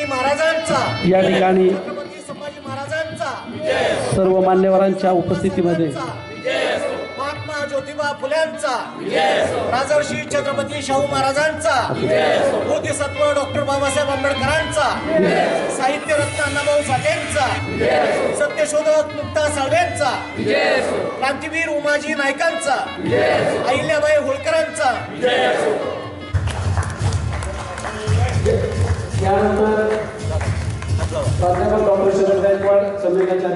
महाराजांचा या ठिकाणी छत्रपती संभाजी महाराजांचा सर्व मान्यवरांच्या उपस्थितीमध्ये महात्मा ज्योतिबा फुल्यांचा राजर्षी छत्रपती शाहू महाराजांचा बोधिसत्व डॉक्टर बाबासाहेब आंबेडकरांचा साहित्यरत्न अण्णाभाऊ साठेंचा सत्यशोधक मुक्ता साळवेंचा क्रांतीवीर उमाजी नायकांचा अहिल्याबाई होळकरांचा यानंतर प्राध्यापक डॉक्टर शरद गायकवाड संमेलनाचे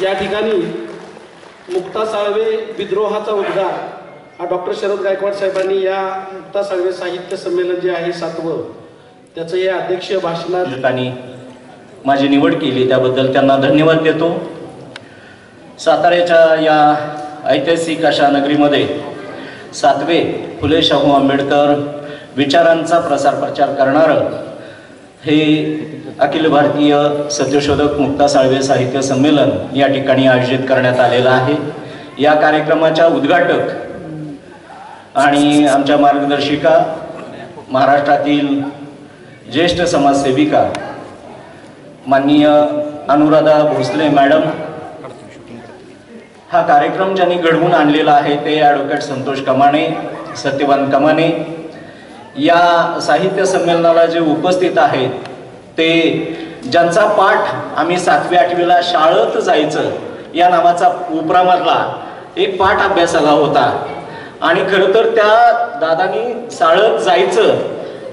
या ठिकाणी मुक्ता साळवे विद्रोहाचा उद्गार हा डॉक्टर शरद गायकवाड साहेबांनी या मुक्ता साळवे साहित्य संमेलन जे आहे 7वं त्याचं हे अध्यक्षीय भाषणात माझी निवड केली त्याबद्दल त्यांना धन्यवाद देतो। साताऱ्याच्या या ऐतिहासिक अशा नगरीमध्ये 7वे फुले शाहू आंबेडकर विचारांचा प्रसार प्रचार करणारं हे अखिल भारतीय सत्यशोधक मुक्ता साळवे साहित्य संमेलन या ठिकाणी आयोजित करण्यात आलेलं आहे। या कार्यक्रमाच्या उद्घाटक आणि आमच्या मार्गदर्शिका महाराष्ट्रातील ज्येष्ठ समाजसेविका माननीय अनुराधा भोसले मॅडम, हा कार्यक्रम ज्यांनी घडवून आणलेला आहे ते ॲडव्होकेट संतोष कमाने, सत्यवान कमाने। या साहित्य संमेलनाला जे उपस्थित आहेत ते ज्यांचा पाठ आम्ही 7वी 8वीला शाळेत जायचं या नावाचा उपरामधला एक पाठ अभ्यासाला होता आणि खरं तर त्या दादांनी शाळेत जायचं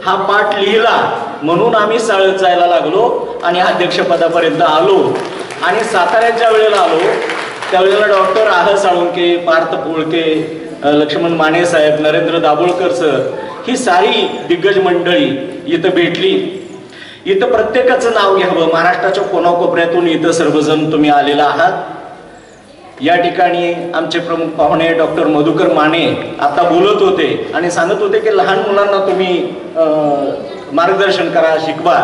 हा पाठ लिहिला म्हणून आम्ही शाळेत जायला लागलो आणि अध्यक्षपदापर्यंत आलो। आणि साताऱ्यात ज्या वेळेला आलो त्यावेळेला डॉक्टर आह साळुंके, पार्थ पोळके, लक्ष्मण माने साहेब, नरेंद्र दाभोळकर सर ही सारी दिग्गज मंडळी इथं भेटली। इथं प्रत्येकाचं नाव घ्यावं, महाराष्ट्राच्या कोणाकोपऱ्यातून इथं सर्वजण तुम्ही आलेला आहात। या ठिकाणी आमचे प्रमुख पाहुणे डॉक्टर मधुकर माने आता बोलत होते आणि सांगत होते की लहान मुलांना तुम्ही मार्गदर्शन करा, शिकवा।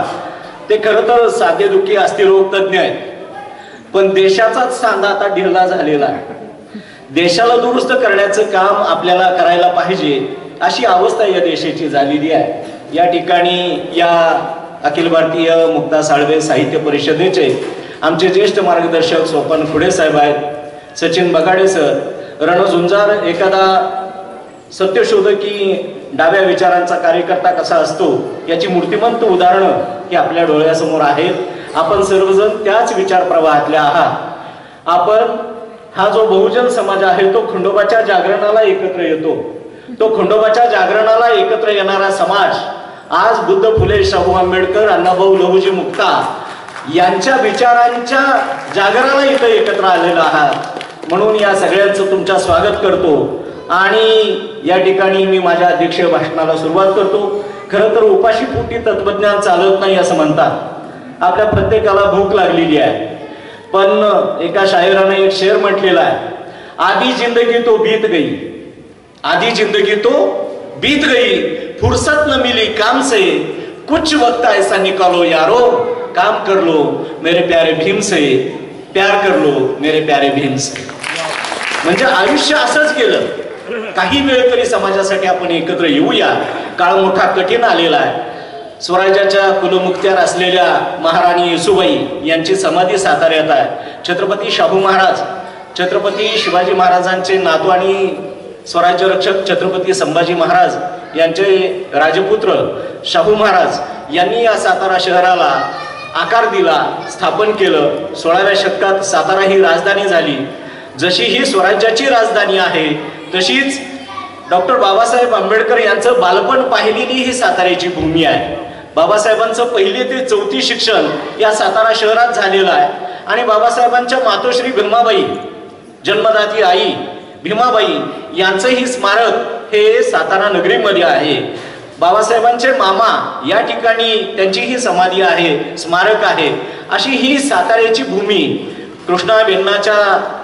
ते खरं तर साधे दुखी अस्थिरोग तज्ज्ञ आहेत, पण देशाचाच सांधा आता ढिला झालेला आहे। देशाला दुरुस्त करण्याचं काम आपल्याला करायला पाहिजे अशी अवस्था या देशाची झालेली आहे। या ठिकाणी या अखिल भारतीय मुक्ता साळवे साहित्य परिषदेचे आमचे ज्येष्ठ मार्गदर्शक सोपान खुडे साहेब आहेत, सचिन बगाडे सर, रणझुंजार एखादा सत्यशोधकी डाव्या विचारांचा कार्यकर्ता कसा असतो याची मूर्तिमंत उदाहरणं ही आपल्या डोळ्यासमोर आहेत। आपण सर्वजण त्याच विचार प्रवाहातले आहात। आपण हा जो बहुजन समाज आहे तो खंडोबाच्या जागरणाला एकत्र येतो। तो खंडोबाच्या जागरणाला एकत्र येणारा समाज आज बुद्ध फुले शाहू आंबेडकर अण्णाभाऊ लहुजी मुक्ता यांच्या विचारांच्या जागराला इथं एकत्र आलेला आहात। म्हणून या सगळ्यांचं तुमचं स्वागत करतो आणि या ठिकाणी मी माझ्या अध्यक्षीय भाषणाला सुरुवात करतो। खरं तर उपाशी पोटी तत्वज्ञान चालत नाही असं म्हणतात। आपल्या प्रत्येकाला भूक लागलेली आहे, पण एका शायराने एक शेर म्हटलेला आहे, आधी जिंदगी तो बीत गई, आधी जिंदगी तो बीत गई, फुर्सत न मिली काम से, कुछ वक्त ऐसा निकालो यारो, काम कर लो मेरे प्यारे भीम से, प्यार कर लो मेरे प्यारे भीम से। म्हणजे आयुष्य असंच गेलं, काही वेळ तरी समाजासाठी आपण एकत्र येऊया। काळ मोठा कठीण आलेला आहे। स्वराज्याच्या कुलमुक्त्यार असलेल्या महाराणी येसुबाई यांची समाधी साताऱ्यात आहे। छत्रपती शाहू महाराज, छत्रपती शिवाजी महाराजांचे नातू आणि स्वराज्य रक्षक छत्रपती संभाजी महाराज यांचे राजपुत्र शाहू महाराज यांनी या सातारा शहराला आकार दिला, स्थापन केलं। 16व्या शतकात सातारा ही राजधानी झाली। जशी ही स्वराज्याची राजधानी आहे तशीच डॉक्टर बाबासाहेब आंबेडकर यांचं बालपण पाहिलेली ही साताऱ्याची भूमी आहे। बाबासाहेबांचं 1ली ते 4थी शिक्षण या सातारा शहरात झालेलं आहे आणि बाबासाहेबांच्या मातोश्री भीमाबाई, जन्मदाती आई भीमाबाई यांचंही स्मारक हे सातारा नगरीमध्ये आहे। बाबासाहेबांचे मामा या ठिकाणी त्यांची ही समाधी आहे, स्मारक आहे। अशी ही साताऱ्याची भूमी कृष्णा बेन्नाच्या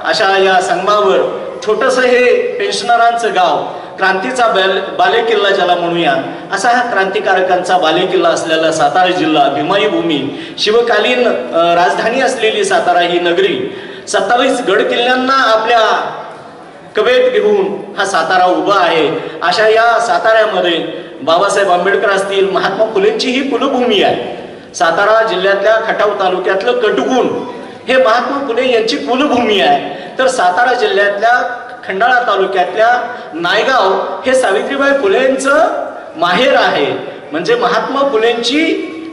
अशा या संगमावर छोटंसं हे पेन्शनरांचं गाव, क्रांतीचा बालेकिल्ला ज्याला म्हणूया, असा हा क्रांतिकारकांचा बालेकिल्ला असलेला सातारा जिल्हा, भीमाई भूमी, शिवकालीन राजधानी असलेली सातारा ही नगरी 27 गड किल्ल्यांना आपल्या कवेत घेऊन हा सातारा उभा आहे। अशा या साताऱ्यामध्ये बाबासाहेब आंबेडकर असतील, महात्मा फुलेंची ही कुलभूमी आहे. सातारा जिल्ह्यातल्या खटाव तालुक्यातलं कटगुण हे महात्मा फुले यांची कुलभूमी आहे. तर सातारा जिल्ह्यातल्या खंडाळा तालुक्यातल्या नायगाव हे सावित्रीबाई फुलेंचं माहेर आहे. म्हणजे महात्मा फुलेंची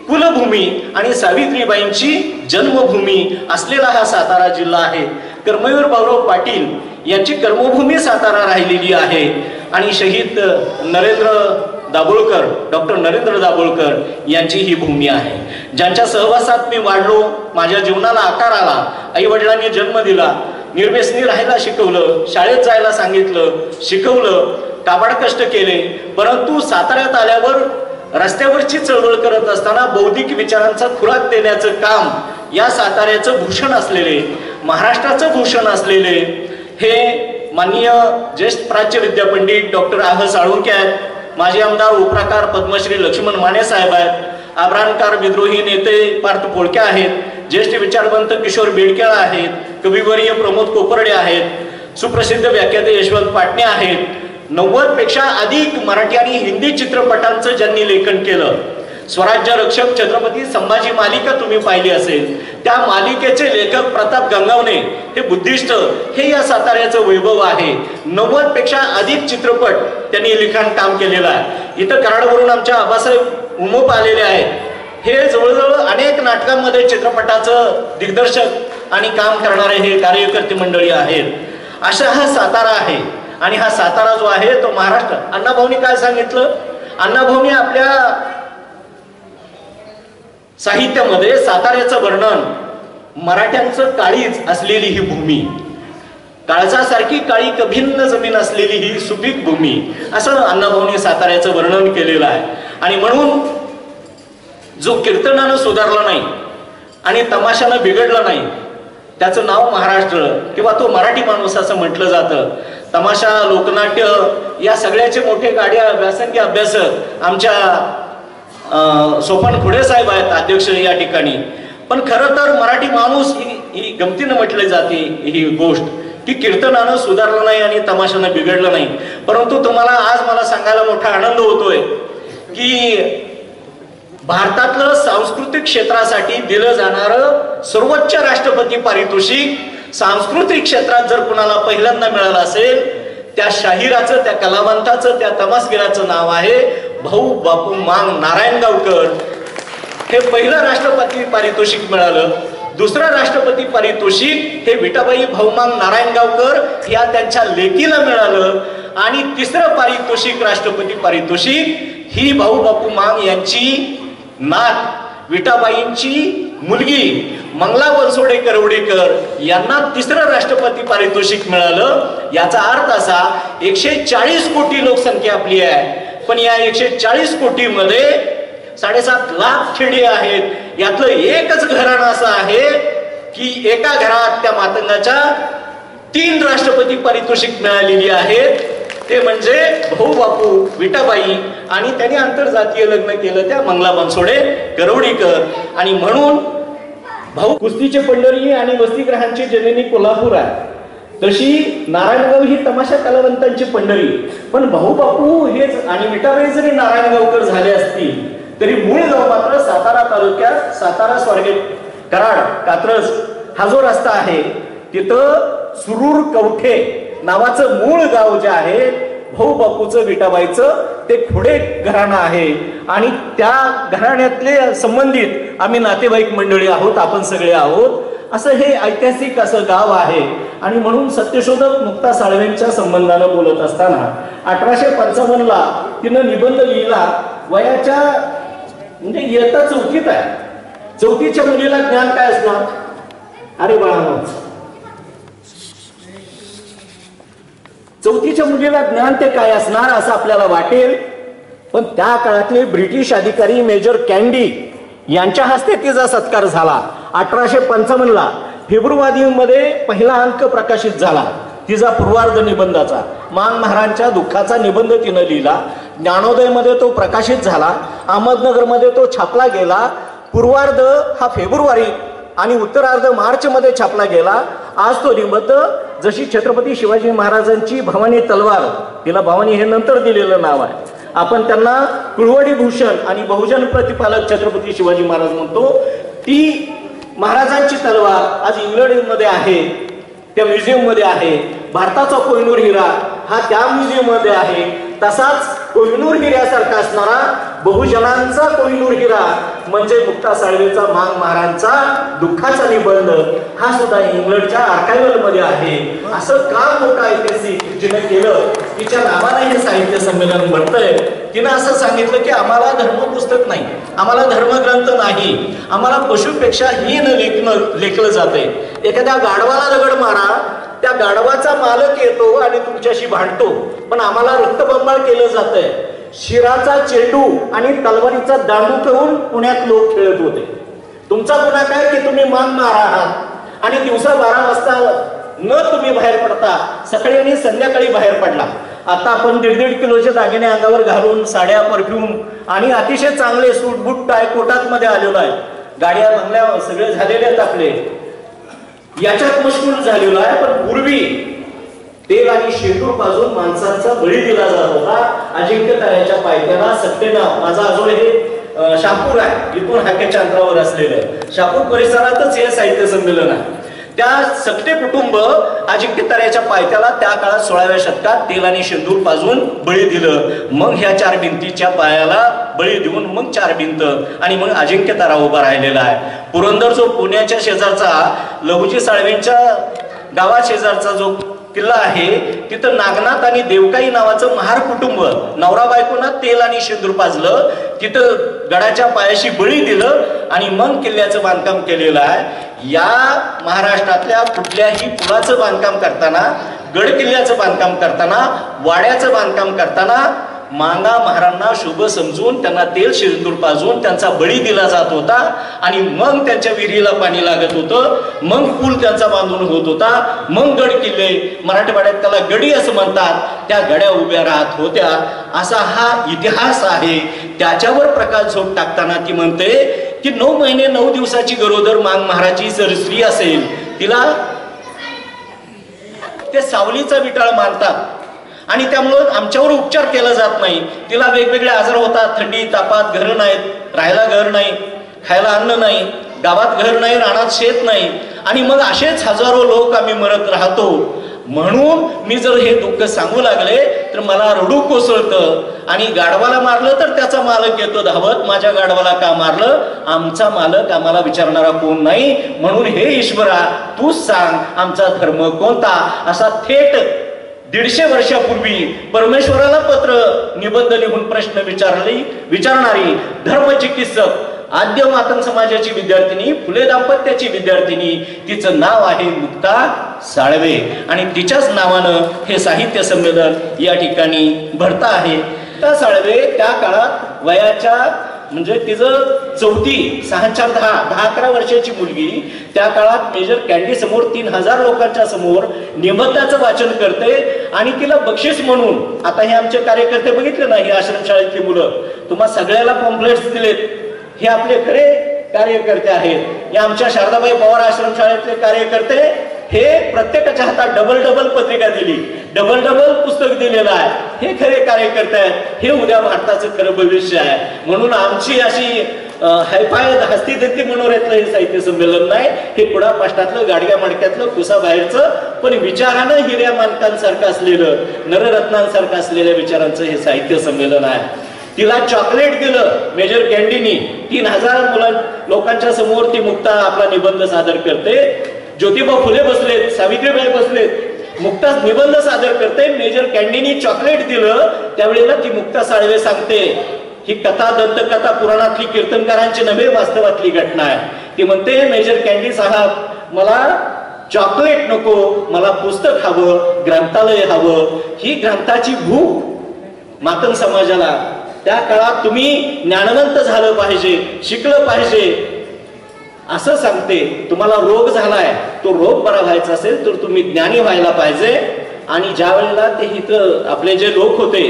कुलभूमी आणि सावित्रीबाईंची जन्मभूमी असलेला हा सातारा जिल्हा आहे. कर्मवीर भाऊराव पाटील यांची कर्मभूमी सातारा राहिलेली आहे. आणि शहीद डॉक्टर नरेंद्र दाभोळकर यांची ही भूमी आहे. ज्यांच्या सहवासात मी वाढलो, माझ्या जीवनाला आकार आला. आई वडिलांनी जन्म दिला, निर्व्यसनी राहायला शिकवलं, शाळेत जायला सांगितलं, शिकवलं, काबाड कष्ट केले. परंतु साताऱ्यात आल्यावर रस्त्यावरची चळवळ करत असताना बौद्धिक विचारांचा खुराक देण्याचं काम या साताऱ्याचं भूषण असलेले, महाराष्ट्राचं भूषण असलेले हे माननीय ज्येष्ठ प्राच्य विद्यापंडित डॉक्टर आह साळुंके आहेत. माजी आमदार उपप्रकार पद्मश्री लक्ष्मण माने साहेब आहेत. आब्राणकार विद्रोही नेते पार्थ पोळके आहेत. ज्येष्ठ विचारवंत किशोर बेडकेळ आहेत. कविवर्य प्रमोद कोपर्डे आहेत. सुप्रसिद्ध व्याख्याते यशवंत पाटणे आहेत. 90 पेक्षा अधिक मराठी आणि हिंदी चित्रपटांचं ज्यांनी लेखन केलं. स्वराज्य रक्षक छत्रपती संभाजी मालिका तुम्ही पाहिली असेल, त्या मालिकेचे लेखक प्रताप गंगावणे हे बुद्धिस्ट, हे या साताऱ्याचं वैभव आहे. 90 पेक्षा अधिक चित्रपट त्यांनी लिखाण काम केलेलं आहे. इथं कराडवरून आमच्या आबासाहेब उमप आलेले आहेत. हे जवळजवळ अनेक नाटकांमध्ये चित्रपटाचं दिग्दर्शक आणि काम करणारे हे कार्यकर्ते मंडळी आहेत. अशा हा सातारा आहे. आणि हा सातारा जो आहे तो महाराष्ट्र. अण्णाभाऊंनी काय सांगितलं? अण्णाभाऊंनी आपल्या साहित्यामध्ये साताऱ्याचं वर्णन, मराठ्यांचं काळीज असलेली ही भूमी, काळजासारखी काळी कभिन्न जमीन असलेली ही सुपीक भूमी, असं अण्णाभाऊंनी साताऱ्याचं वर्णन केलेलं आहे. आणि म्हणून जो कीर्तनानं सुधारला नाही आणि तमाशानं बिघडला नाही, त्याचं नाव महाराष्ट्र किंवा तो मराठी माणूस असं म्हटलं जातं. तमाशा, लोकनाट्य या सगळ्याचे मोठे गाड्या व्यासंगी अभ्यासक आमच्या सोपान खुडे साहेब आहेत अध्यक्ष या ठिकाणी. पण खरं तर मराठी माणूस ही गमतीनं म्हटली जाते ही गोष्ट की कीर्तनानं सुधारलं नाही आणि तमाशानं बिघडलं नाही. परंतु तुम्हाला आज मला सांगायला मोठा आनंद होतोय की भारतातलं सांस्कृतिक क्षेत्रासाठी दिलं जाणारं सर्वोच्च राष्ट्रपती पारितोषिक सांस्कृतिक क्षेत्रात जर कुणाला पहिल्यांदा मिळालं असेल, त्या शाहिराचं, त्या कलावंताचं, त्या तमासगिराचं नाव आहे भाऊ बापू मांग नारायणगावकर. हे पहिलं राष्ट्रपती पारितोषिक मिळालं. दुसरं राष्ट्रपती पारितोषिक हे विठाबाई भाऊमांग नारायणगावकर या त्यांच्या लेकीला मिळालं. आणि तिसरं पारितोषिक, राष्ट्रपती पारितोषिक, ही भाऊ बापू मांग यांची नात विठाबाईंची मुलगी मंगला बनसोडे करवडेकर यांना तिसरं राष्ट्रपती पारितोषिक मिळालं. याचा अर्थ असा, 140 कोटी लोकसंख्या आपली आहे, पण या 140 कोटीमध्ये 7.5 लाख खेडे आहेत. यातलं एकच घराणं असं आहे की एका घरात त्या मातंगाच्या 3 राष्ट्रपती पारितोषिक मिळालेली आहेत. ते म्हणजे भाऊ बापू विठाबाई आणि त्यांनी आंतरजातीय लग्न केलं त्या मंगला बनसोडे करवडीकर. आणि म्हणून भाऊ कुस्तीचे पंढरी आणि वसतिगृहांची जननी कोल्हापूर आहे, तशी नारायणगाव ही तमाशा कलावंतांची पंढरी. पण भाऊ बापू हेच आणि विठाबाई जरी नारायणगावकर झाले असतील तरी मूळ गाव मात्र सातारा तालुक्यात, सातारा स्वारगेट कराड कात्रज हा जो रस्ता आहे तिथं सुरूर कवठे नावाचं मूळ गाव जे आहे भाऊ बापूचं विठाबाईचं ते खुडे घराणं आहे. आणि त्या घराण्यातले संबंधित आम्ही नातेवाईक मंडळी आहोत, आपण सगळे आहोत. असं हे ऐतिहासिक असं गाव आहे. आणि म्हणून सत्यशोधक मुक्ता साळवेंच्या संबंधानं बोलत असताना 1855ला तिनं निबंध लिहिला. वयाच्या म्हणजे इयत्ता 4थीत आहे. 4थीच्या मुलीला ज्ञान काय असणार? अरे बाळा, 4थीच्या मुलीला ज्ञान ते काय असणार असं आपल्याला वाटेल. पण त्या काळातले ब्रिटिश अधिकारी मेजर कॅन्डी यांच्या हस्ते तिचा सत्कार झाला. 1855ला फेब्रुवारीमध्ये पहिला अंक प्रकाशित झाला तिचा पूर्वार्ध निबंधाचा. मांग महाराजांच्या दुःखाचा निबंध तिनं लिहिला. ज्ञानोदयमध्ये तो प्रकाशित झाला. अहमदनगरमध्ये तो छापला गेला. पूर्वार्ध हा फेब्रुवारी आणि उत्तरार्ध मार्च मध्ये छापला गेला. आज तो निबंध, जशी छत्रपती शिवाजी महाराजांची भवानी तलवार, तिला भवानी हे नंतर दिलेलं नाव आहे, आपण त्यांना कुळवडी भूषण आणि बहुजन प्रतिपालक छत्रपती शिवाजी महाराज म्हणतो. ती महाराजांची तलवार आज इंग्लंडमध्ये आहे, त्या म्युझियम मध्ये आहे. भारताचा कोहिनूर हिरा हा त्या म्युझियम मध्ये आहे. तसाच कोहिनूर हिऱ्यासारखा असणारा बहुजनांचा कोहिनूर हिरा म्हणजे मुक्ता साळवेचा मांग महाराजांचा दुःखाचा निबंध हा सुद्धा इंग्लंडच्या आर्कायव्हल मध्ये आहे. असं काम मोठं ऐतिहासिक जिने केलं, तिच्या नावाने हे साहित्य संमेलन भरतंय. तिनं असं सांगितलं की आम्हाला धर्मपुस्तक नाही, आम्हाला धर्मग्रंथ नाही, आम्हाला पशुपेक्षा हीन लेखलं जाते. एखाद्या गाढवाला दगड मारा, त्या गाढवाचा मालक येतो आणि तुमच्याशी भांडतो, पण आम्हाला रक्तबंबाळ केलं जातंय. शिराचा चेंडू आणि तलवारीचा दांडू घेऊन पुण्यात लोक खेळत होते. तुमचा गुन्हा काय की तुम्ही मान मारा आहात आणि दिवसा 12 वाजता न तुम्ही बाहेर पडता सकाळी आणि संध्याकाळी बाहेर पडला. आता आपण 1.5 किलोचे दागिने अंगावर घालून साड्या, परफ्यूम आणि अतिशय चांगले सूट बूट टाय कोटात मध्ये आलेलो आहे. गाड्या बंगल्या सगळे झालेले आहेत आपले, याच्यात मशगूल झालेलो आहे. पण पूर्वी तेल आणि शेंदूर पाजून माणसांचा बळी दिला जात होता. अजिंक्यताऱ्याच्या पायथ्याला सत्तेनाव, माझा आजोळ हे शहापूर आहे, इथून हाकेच्या अंतरावर असलेलं आहे. शहापूर परिसरातच हे साहित्य संमेलन आहे. त्या सत्ते कुटुंब अजिंक्यताऱ्याच्या पायथ्याला त्या काळात 16व्या शतकात तेल आणि शेंदूर पाजून बळी दिलं. मग ह्या 4 भिंतीच्या पायाला बळी देऊन मग 4 भिंत आणि मग अजिंक्यतारा उभा राहिलेला आहे. पुरंदर जो पुण्याच्या शेजारचा लहुजी साळवेंच्या गावा शेजारचा जो किल्ला आहे, तिथं नागनाथ आणि देवकाई नावाचं महार कुटुंब नवरा बायकोना तेल आणि शेंदूर पाजलं, तिथं गडाच्या पायाशी बळी दिलं आणि मग किल्ल्याचं बांधकाम केलेलं आहे. या महाराष्ट्रातल्या कुठल्याही पुलाचं बांधकाम करताना, गड किल्ल्याचं बांधकाम करताना, वाड्याचं बांधकाम करताना मांगा महाराजांना शुभ समजून त्यांना तेल शेंदूर पाजून त्यांचा बळी दिला जात होता आणि मग त्यांच्या विहिरीला पाणी लागत होतं. मग पूल त्यांचा बांधून होत होता. मग गड किल्ले, मराठवाड्यात त्याला गडी असं म्हणतात, त्या गड्या उभ्या राहत होत्या. असा हा इतिहास आहे. त्याच्यावर प्रकाश झोप टाकताना ती म्हणते की 9 महिने 9 दिवसाची गरोदर मांग महाराजी जर स्त्री असेल, तिला ते सावलीचा विटाळ मानतात आणि त्यामुळं आमच्यावर उपचार केला जात नाही. तिला वेगवेगळे आजार होतात, थंडी तापात, घरं नाहीत, राहायला घर नाही, खायला अन्न नाही, गावात घर नाही, रानात शेत नाही आणि मग असेच हजारो लोक आम्ही मरत राहतो. म्हणून मी जर हे दुःख सांगू लागले तर मला रडू कोसळतं आणि गाढवाला मारलं तर त्याचा मालक येतो धावत, माझ्या गाढवाला का मारलं, आमचा मालक आम्हाला विचारणारा कोण नाही. म्हणून हे ईश्वरा तूच सांग आमचा धर्म कोणता. असा थेट 150 वर्षापूर्वी परमेश्वराला पत्र निबंध लिहून प्रश्न विचारणारी धर्मचिकित्सक, आद्य मातंग समाजाची विद्यार्थिनी, फुले दाम्पत्याची विद्यार्थिनी, तिचं नाव आहे मुक्ता साळवे आणि तिच्याच नावानं हे साहित्य संमेलन या ठिकाणी भरत आहे. मुक्ता साळवे त्या काळात वयाच्या म्हणजे तिचं 4थी 6-4-10-11 वर्षाची मुलगी त्या काळात मेजर कॅन्डी समोर 3000 लोकांच्या समोर निबंधाचं वाचन करते आणि तिला बक्षीस म्हणून, आता हे आमचे कार्यकर्ते बघितले ना, ही आश्रमशाळेतली मुलं, तुम्हा सगळ्याला पॉम्पलेट्स दिलेत, हे आपले खरे कार्यकर्ते आहेत. या आमच्या शारदाबाई पवार आश्रमशाळेतले कार्यकर्ते हे प्रत्येकाच्या हातात डबल पत्रिका दिली, डबल पुस्तक दिलेलं आहे. हे खरे कार्यकर्ते आहेत. हे उद्या भारताचं खरं भविष्य आहे. म्हणून आमची अशी हायफाय हस्ती देती मनोऱ्यातलं हे साहित्य संमेलन नाही. हे पुढा पाष्टातलं, गाडग्या मडक्यातलं, कुसा बाहेरचं, पण विचारानं हिऱ्या मानकांसारखं असलेलं, नररत्नांसारखं असलेल्या विचारांचं हे साहित्य संमेलन आहे. तिला चॉकलेट दिलं मेजर कॅन्डीनी. 3000 लोकांच्या समोर ती मुक्ता आपला निबंध सादर करते. ज्योतिबा फुले बसलेत, सावित्रीबाई बसलेत, मुक्ता निबंध सादर करते. मेजर कॅन्डीनी चॉकलेट दिलं. त्यावेळेला ती मुक्ता साळवे सांगते, ही कथा दंतकथा पुराणातली कीर्तनकारांची नव्हे, वास्तवातली घटना आहे. ती म्हणते, मेजर कॅन्डी साहेब, मला चॉकलेट नको, मला पुस्तक हवं, ग्रंथालय हवं. ही ग्रंथाची भूक मातंग समाजाला त्या काळात तुम्ही ज्ञानवंत झालं पाहिजे, शिकलं पाहिजे असं सांगते. तुम्हाला रोग झालाय, तो रोग बरा व्हायचा असेल तर तुम्ही ज्ञानी व्हायला पाहिजे. आणि ज्या वेळेला ते इथं आपले जे लोक होते,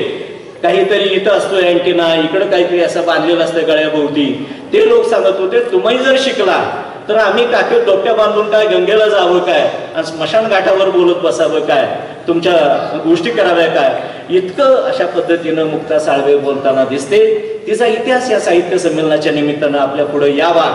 काहीतरी इथं असतो अँटिना, इकडं काहीतरी असं बांधलेलं असतं गळ्याभोवती, ते लोक सांगत होते, तुम्ही जर शिकला तर आम्ही काखेत डोक्या बांधून काय गंगेला जावं काय आणि स्मशान घाटावर बोलत बसावं काय, तुमच्या गोष्टी कराव्या काय. इतकं अशा पद्धतीनं मुक्ता साळवे बोलताना दिसते. तिचा इतिहास या साहित्य संमेलनाच्या निमित्तानं आपल्या पुढे यावा.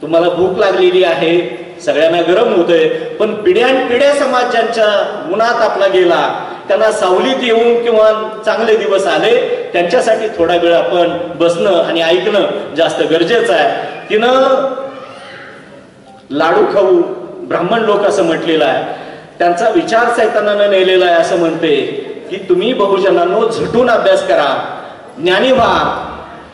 तुम्हाला भूक लागलेली आहे, सगळ्यांना गरम होतंय, पण पिढ्यानपिढ्या समाज ज्यांच्या उन्हात आपला गेला, त्यांना सावलीत येऊन किंवा चांगले दिवस आले, त्यांच्यासाठी थोडा वेळ आपण बसणं आणि ऐकणं जास्त गरजेचं आहे. तिनं लाडू खाऊ ब्राह्मण लोक असं म्हटलेलं आहे. त्यांचा विचार सैतानानं नेलेला आहे. असं म्हणते की तुम्ही बहुजनांनो झटून अभ्यास करा, ज्ञानी व्हा,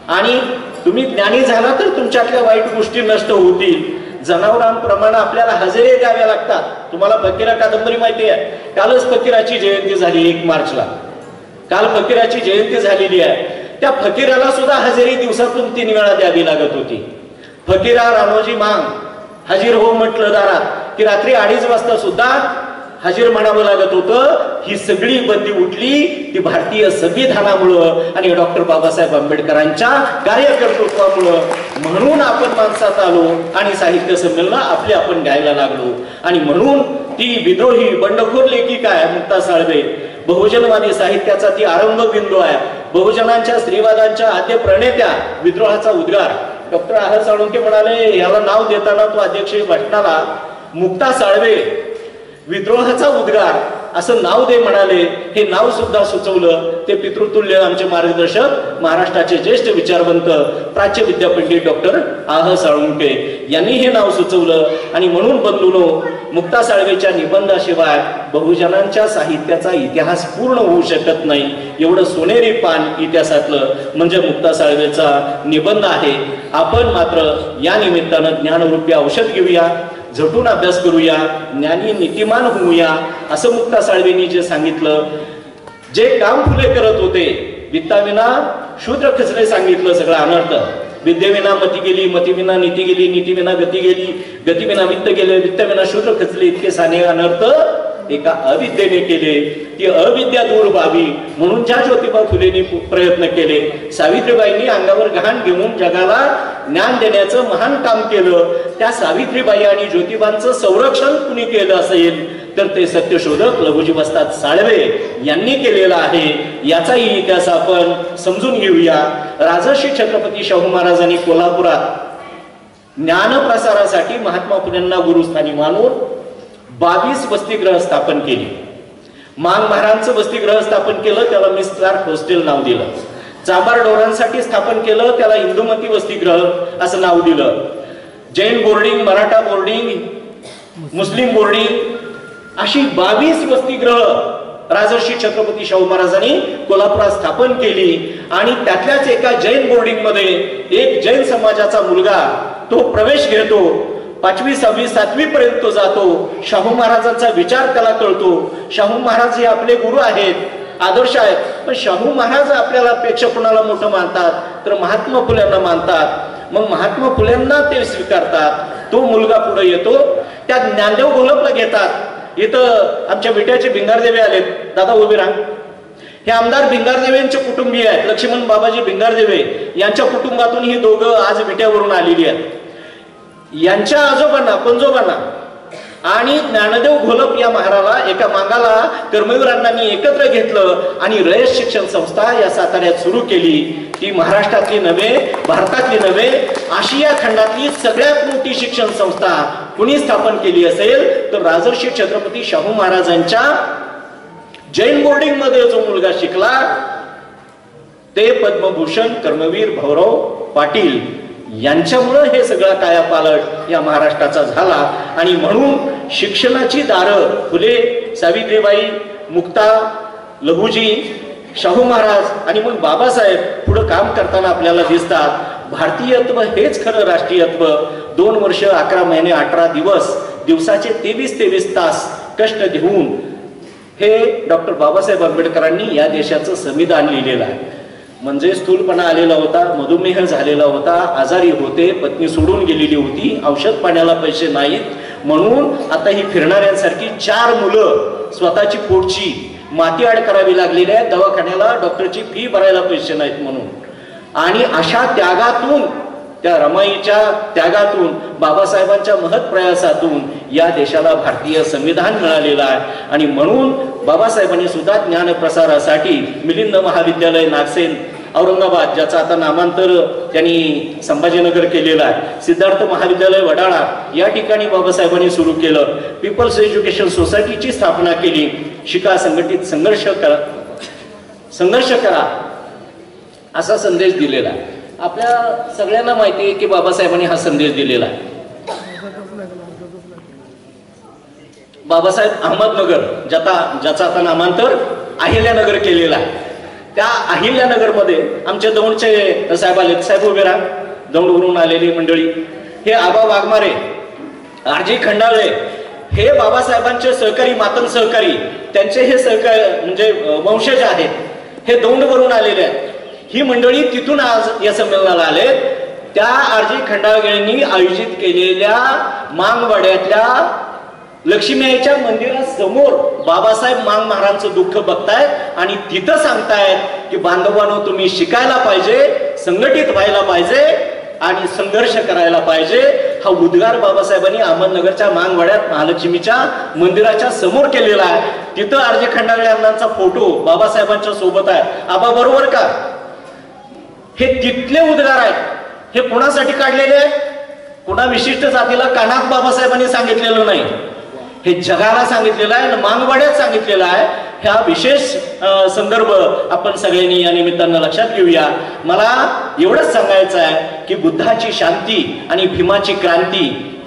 आणि तुम्ही ज्ञानी झाला तर तुमच्यातल्या वाईट गोष्टी नष्ट होतील. जनावरांप्रमाणे आपल्याला हजेरी द्याव्या लागतात. तुम्हाला फकीरा कादंबरी माहिती आहे. कालच फकीराची जयंती झाली 1 मार्चला. काल फकीराची जयंती झालेली आहे. त्या फकीराला सुद्धा हजेरी दिवसातून 3 वेळा द्यावी लागत होती. फकीरा रामोजी मांग हजीर हो म्हटलं दारात की रात्री 2:30 वाजता सुद्धा हजीर म्हणावं लागत होतं. ही सगळी बंदी उठली ती भारतीय संविधानामुळं आणि डॉक्टर बाबासाहेब आंबेडकरांच्या कार्यकर्तृत्वामुळं. म्हणून आपण माणसात आलो आणि साहित्य संमेलन आपले आपण घ्यायला लागलो. आणि म्हणून ती विद्रोही बंडखोर लेखिका आहे मुक्ता साळवे. बहुजनवादी साहित्याचा ती आरंभ बिंदू आहे. बहुजनांच्या स्त्रीवादांच्या आद्य प्रणेत्या. विद्रोहाचा उद्गार डॉक्टर आह साळुंके म्हणाले, याला नाव देताना तो अध्यक्ष भाषणाला मुक्ता साळवे विद्रोहाचा उद्गार असं नाव दे म्हणाले. हे नाव सुद्धा सुचवलं ते पितृतुल्य आमचे मार्गदर्शक, महाराष्ट्राचे ज्येष्ठ विचारवंत, प्राच्य विद्यापंडित डॉक्टर आह साळुंके यांनी हे नाव सुचवलं. आणि म्हणून बंधूंनो, मुक्ता साळवेच्या निबंधाशिवाय बहुजनांच्या साहित्याचा इतिहास पूर्ण होऊ शकत नाही. एवढं सोनेरी पान इतिहासातलं म्हणजे मुक्ता साळवेचा निबंध आहे. आपण मात्र या निमित्तानं ज्ञानरूपी औषध घेऊया, झटून अभ्यास करूया, ज्ञानी नीतिमान होऊया. असं मुक्ता साळवेंनी जे सांगितलं, जे काम फुले करत होते, वित्ताविना शूद्र खचले सांगितलं सगळं अनर्थ. विद्येविना मती गेली, मतीविना नीती गेली, नीतीविना गती गेली, गतीविना वित्त गेले, वित्तविना शूद्र खचले, इतके साने अनर्थ एका अविद्येने केले. ती अविद्या दूर व्हावी म्हणून ज्या ज्योतिबा फुलेंनी प्रयत्न केले, सावित्रीबाईंनी अंगावर गहाण घेऊन जगाला ज्ञान देण्याचं महान काम केलं. त्या सावित्रीबाई आणि ज्योतिबांचं संरक्षण कुणी केलं असेल तर ते सत्यशोधक लघुजी वस्ताद साळवे यांनी केलेलं आहे. याचाही इतिहास आपण समजून घेऊया. राजर्षी छत्रपती शाहू महाराजांनी कोल्हापुरात ज्ञानप्रसारासाठी महात्मा फुलेंना गुरुस्थानी मानून 22 वसतिगृह स्थापन केली. मांग महाराजांचं वसतिगृह स्थापन केलं, त्याला मिस क्लार्क हॉस्टेल नाव दिलं. चांभार डोरांसाठी स्थापन केलं, त्याला इंदुमती वसतिगृह असं नाव दिलं. जैन बोर्डिंग, मराठा बोर्डिंग, मुस्लिम बोर्डिंग अशी 22 वसतिगृह राजर्षी छत्रपती शाहू महाराजांनी कोल्हापुरात स्थापन केली. आणि त्यातल्याच एका जैन बोर्डिंग मध्ये एक जैन समाजाचा मुलगा तो प्रवेश घेतो. 5वी 6वी 7वी पर्यंत तो जातो. शाहू महाराजांचा विचार त्याला कळतो. शाहू महाराज हे आपले गुरु आहेत, आदर्श आहेत. पण शाहू महाराज आपल्याला पेक्षा कुणाला मोठं मानतात तर महात्मा फुल्यांना मानतात. मग महात्मा फुल्यांना ते स्वीकारतात. तो मुलगा पुढे येतो, त्या ज्ञानदेव घोलपला घेतात. इथं आमच्या विट्याचे भिंगारदेवे आलेत, दादा उभे राहा. हे आमदार भिंगारदेवेंचे कुटुंबीय आहेत, लक्ष्मण बाबाजी भिंगारदेवे यांच्या कुटुंबातून ही दोघं आज विट्यावरून आलेली आहेत. यांच्या आजोबांना पंजोबांना आणि ज्ञानदेव घोलप या महाराला एका मांगाला कर्मवीर अण्णांनी एकत्र घेतलं आणि रयत शिक्षण संस्था या साताऱ्यात सुरू केली. ती महाराष्ट्रातली नव्हे, भारतातली नव्हे, आशिया खंडातली सगळ्यात मोठी शिक्षण संस्था कुणी स्थापन केली असेल तर राजर्षी छत्रपती शाहू महाराजांच्या जैन बोर्डिंग मध्ये जो मुलगा शिकला ते पद्मभूषण कर्मवीर भाऊराव पाटील यांच्यामुळे हे सगळं कायापालट या महाराष्ट्राचा झाला. आणि म्हणून शिक्षणाची दारं फुले, सावित्रीबाई, मुक्ता, लघुजी, शाहू महाराज आणि मग बाबासाहेब पुढे काम करताना आपल्याला दिसतात. भारतीयत्व हेच खरं राष्ट्रीयत्व. 2 वर्ष 11 महिने 18 दिवस, दिवसाचे 23 तास कष्ट घेऊन हे डॉक्टर बाबासाहेब आंबेडकरांनी या देशाचं संविधान लिहिलेलं आहे. म्हणजे स्थूलपणा आलेला होता, मधुमेह झालेला होता, आजारी होते, पत्नी सोडून गेलेली होती, औषध पाण्याला पैसे नाहीत म्हणून आता ही फिरणाऱ्यांसारखी 4 मुलं स्वतःची पोटची माती आड करावी लागलेली आहे. दवाखान्याला डॉक्टरची फी भरायला पैसे नाहीत म्हणून. आणि अशा त्यागातून त्या रमाईच्या त्यागातून, बाबासाहेबांच्या महत् प्रयासातून या देशाला भारतीय संविधान मिळालेलं आहे. आणि म्हणून बाबासाहेबांनी सुद्धा ज्ञानप्रसारासाठी मिलिंद महाविद्यालय नागसेन औरंगाबाद, ज्याचं आता नामांतर त्यांनी संभाजीनगर केलेलं आहे, सिद्धार्थ महाविद्यालय वडाळा या ठिकाणी बाबासाहेबांनी सुरू केलं. पीपल्स एज्युकेशन सोसायटीची स्थापना केली. शिका, संघटित संघर्ष करा असा संदेश दिलेला आहे. आपल्या सगळ्यांना माहिती आहे की बाबासाहेबांनी हा संदेश दिलेला आहे. बाबासाहेब अहमदनगर, ज्याचा आता नामांतर अहिल्यानगर केलेला आहे, त्या अहिल्यानगरमध्ये आमच्या दौंडचे साहेब आले. साहेब उभे राहा. दौंडवरून आलेली मंडळी, हे आबा वाघमारे, आरजी खंडाळे, हे बाबासाहेबांचे सहकारी, मातंग सहकारी, त्यांचे हे सहकारी म्हणजे वंशज आहेत. हे दौंडवरून आलेले आहेत. ही मंडळी तिथून आज या संमेलनाला आले. त्या आरजी खंडाळेंनी आयोजित केलेल्या मांगवाड्यातल्या लक्ष्मीआईच्या मंदिरासमोर बाबासाहेब मांग महाराजांचं दुःख बघतायत आणि तिथं सांगतायत की बांधवांनो, तुम्ही शिकायला पाहिजे, संघटित व्हायला पाहिजे आणि संघर्ष करायला पाहिजे. हा उद्गार बाबासाहेबांनी अहमदनगरच्या मांगवाड्यात महालक्ष्मीच्या मंदिराच्या समोर केलेला आहे. तिथं आरजी खंडाळे अण्णांचा फोटो बाबासाहेबांच्या सोबत आहे. आबा बरोबर का? हे तिथले उद्गार आहेत. हे कोणासाठी काढलेले आहेत? कोणा विशिष्ट जातीला कानात बाबासाहेबांनी सांगितलेलं नाही, हे जगाला सांगितलेलं आहे, मांगवाड्यात सांगितलेलं आहे. ह्या विशेष संदर्भ आपण सगळ्यांनी या निमित्तानं लक्षात घेऊया. मला एवढंच सांगायचं आहे की बुद्धाची शांती आणि भीमाची क्रांती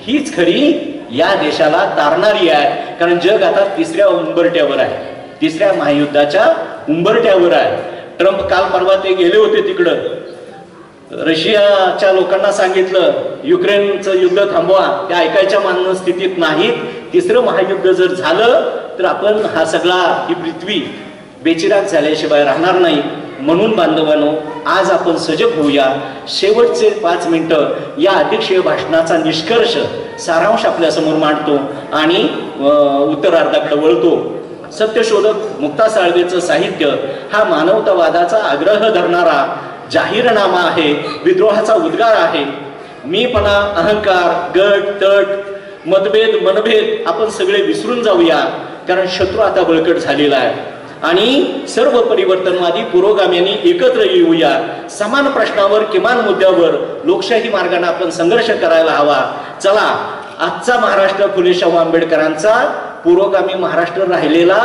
हीच खरी या देशाला तारणारी आहे. कारण जग आता तिसऱ्या उंबरट्यावर आहे, तिसऱ्या महायुद्धाच्या उंबरट्यावर आहे. ट्रम्प काल परवा ते गेले होते तिकडं, रशियाच्या लोकांना सांगितलं युक्रेनचं युद्ध थांबवा, ते ऐकायच्या मनस्थितीत नाहीत. तिसरं महायुद्ध जर झालं तर आपण हा सगळा ही पृथ्वी बेचिराग झाल्याशिवाय राहणार नाही. म्हणून बांधवांनो, आज आपण सजग होऊया. शेवटचे 5 मिनिटं या अध्यक्षीय भाषणाचा निष्कर्ष सारांश आपल्या समोर मांडतो आणि उत्तरार्धाकडे वळतो. सत्यशोधक मुक्ता साळवेचं साहित्य हा मानवतावादाचा आग्रह धरणारा जाहीरनामा आहे, विद्रोहाचा उद्गार आहे. मीपणा, अहंकार, गट तट, मतभेद मनभेद आपण सगळे विसरून जाऊया, कारण शत्रू आता बळकट झालेला आहे. आणि सर्व परिवर्तनवादी पुरोगाम्यांनी एकत्र येऊया. समान प्रश्नावर, किमान मुद्द्यावर लोकशाही मार्गाने आपण संघर्ष करायला हवा. चला, आजचा महाराष्ट्र फुले शाहू आंबेडकरांचा पुरोगामी महाराष्ट्र राहिलेला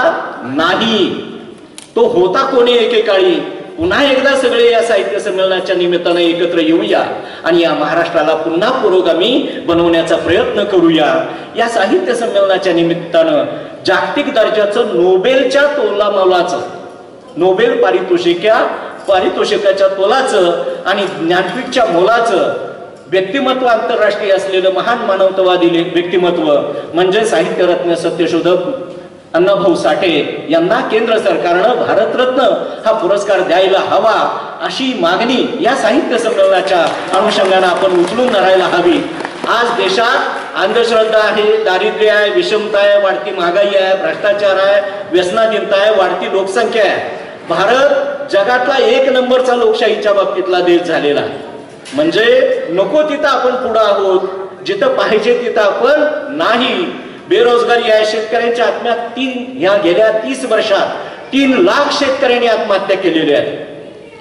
नाही, तो होता कोणी एकेकाळी. पुन्हा एकदा सगळे या साहित्य संमेलनाच्या निमित्तानं एकत्र येऊया आणि या महाराष्ट्राला पुन्हा पुरोगामी बनवण्याचा प्रयत्न करूया. या साहित्य संमेलनाच्या निमित्तानं जागतिक दर्जाचं नोबेलच्या तोलामोलाचं, नोबेल पारितोषिकाच्या तोलाचं आणि ज्ञानपीठच्या मोलाचं व्यक्तिमत्व आंतरराष्ट्रीय असलेलं महान मानवतावादी व्यक्तिमत्व म्हणजे साहित्यरत्न सत्यशोधक अण्णाभाऊ साठे यांना केंद्र सरकारनं भारतरत्न हा पुरस्कार द्यायला हवा, अशी मागणी या साहित्य संमेलनाच्या अनुषंगाने आपण उचलून धरायला हवी. आज देशात अंधश्रद्धा आहे, दारिद्र्य आहे, विषमता आहे, वाढती महागाई आहे, भ्रष्टाचार आहे, व्यसनाधीनता आहे, वाढती लोकसंख्या आहे. भारत जगातला 1 नंबरचा लोकशाहीच्या बाबतीतला देश झालेला आहे. म्हणजे नको तिथं आपण पुढे आहोत, जिथं पाहिजे तिथं आपण नाही. बेरोजगारी आहे, शेतकऱ्यांच्या आत्महत्या ह्या गेल्या 30 वर्षात 3 लाख शेतकऱ्यांनी आत्महत्या केलेल्या आहेत.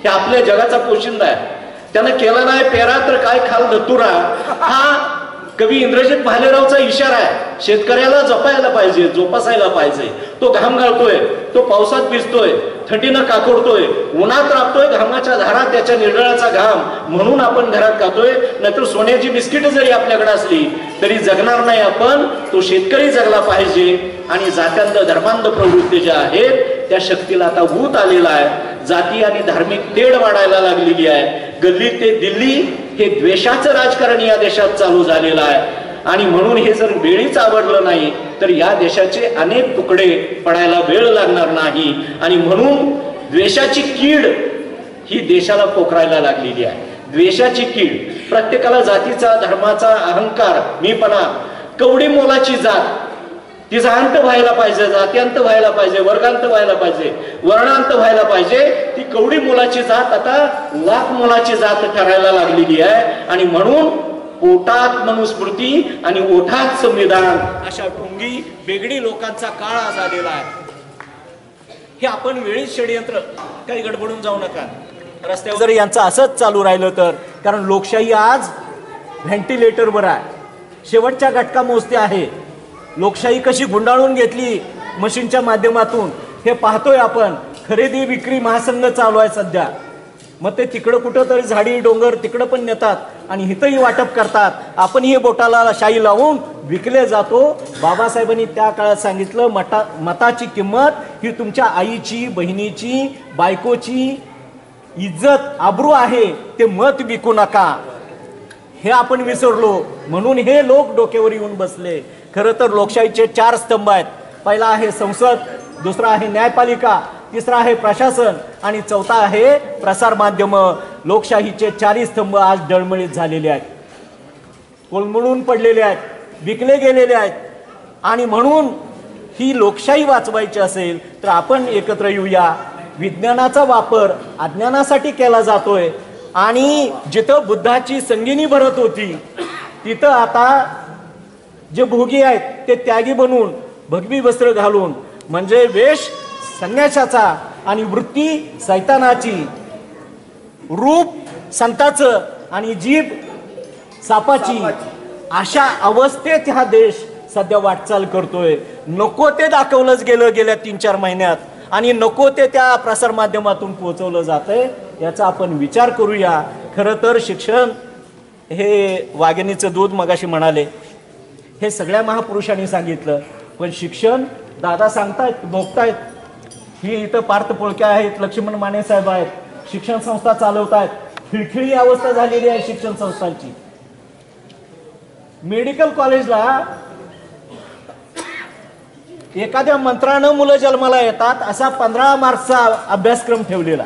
हे आपल्या जगाचा पोशिंदा आहे. त्यानं केलं नाही पेरा तर काय खाल धतुरा, हा कवी इंद्रजित भालेरावचा इशारा आहे. शेतकऱ्याला जपायला पाहिजे, जोपासायला पाहिजे. तो घाम गाळतोय, तो पावसात भिजतोय, थंडीनं काकोडतोय, उन्हात राबतोय, घामाच्या धारा त्याच्या निर्डळाचा घाम म्हणून आपण घरात खातोय. नाहीतर सोन्याची बिस्किट जरी आपल्याकडे असली तरी जगणार नाही आपण. तो शेतकरी जगला पाहिजे. आणि जात्यांध धर्मांध प्रवृत्ती ज्या आहेत त्या शक्तीला आता भूत आलेला आहे. जाती आणि धार्मिक तेढ वाढायला लागलेली आहे. गल्ली ते दिल्ली हे द्वेषाचं राजकारण या देशात चालू झालेलं आहे. आणि म्हणून हे जर वेळीच आवडलं नाही तर या देशाचे अनेक तुकडे पडायला वेळ लागणार नाही. आणि म्हणून द्वेषाची कीड ही देशाला पोखरायला लागलेली आहे. द्वेषाची कीड, प्रत्येकाला जातीचा धर्माचा अहंकार, मीपणा, कवडी मोलाची जात तिचा अंत व्हायला पाहिजे, जात्यांत व्हायला पाहिजे, वर्गांत व्हायला पाहिजे, वर्णांत व्हायला पाहिजे. ती कवडी मुलाची जात आता लाख मुलाची जात ठरायला लागलेली आहे. आणि म्हणून पोटात मनुस्मृती आणि ओठात संविधान अशा ढोंगी बेगडी लोकांचा काळ आज आलेला आहे. हे आपण वेळीच षडयंत्र, काही गडबडून जाऊ नका रस्त्यावर जर यांचं असंच चालू राहिलं तर. कारण लोकशाही आज व्हेंटिलेटरवर आहे, शेवटच्या घटका मोजते आहे. लोकशाही कशी गुंडाळून घेतली मशीनच्या माध्यमातून हे पाहतोय आपण. खरेदी विक्री महासंघ चालू आहे सध्या. मग ते तिकडं कुठं तरी झाडी डोंगर तिकडं पण नेतात आणि इथंही वाटप करतात. आपणही बोटाला शाई लावून विकले जातो. बाबासाहेबांनी त्या काळात सांगितलं, मताची किंमत ही तुमच्या आईची, बहिणीची, बायकोची इज्जत आबरू आहे, ते मत विकू नका. हे आपण विसरलो म्हणून हे लोक डोक्यावर येऊन बसले. खरं तर लोकशाहीचे 4 स्तंभ आहेत. पहिला आहे संसद, दुसरा आहे न्यायपालिका, तिसरा आहे प्रशासन आणि चौथा आहे प्रसार माध्यम. लोकशाहीचे 4 स्तंभ आज डळमळीत झालेले आहेत, कोलमडून पडलेले आहेत, विकले गेलेले आहेत. आणि म्हणून ही लोकशाही वाचवायची असेल तर आपण एकत्र येऊया. विज्ञानाचा वापर अज्ञानासाठी केला जातोय आणि जिथं बुद्धाची संगिनी भरत होती तिथं आता जे भोगी आहेत ते त्यागी बनून भगवी वस्त्र घालून, म्हणजे वेश संन्यासाचा आणि वृत्ती सैतानाची, रूप संताचं आणि जीभ सापाची, अशा अवस्थेत हा देश सध्या वाटचाल करतोय. नको ते दाखवलंच गेलं गेल्या 3-4 महिन्यात आणि नको ते त्या प्रसार माध्यमातून पोहोचवलं जातंय. याचा आपण विचार करूया. खरं तर शिक्षण हे वाघिणीचं दूध मगाशी म्हणाले, हे सगळ्या महापुरुषांनी सांगितलं. पण शिक्षण दादा सांगतायत, भोगतायत. ही इथं पार्थ पोळके आहेत, लक्ष्मण माने साहेब आहेत, शिक्षण संस्था चालवत आहेत. खिळखिळी अवस्था झालेली आहे शिक्षण संस्थांची. मेडिकल कॉलेजला एखाद्या मंत्रानं मुलं जन्माला येतात असा 15 मार्क्सचा अभ्यासक्रम ठेवलेला.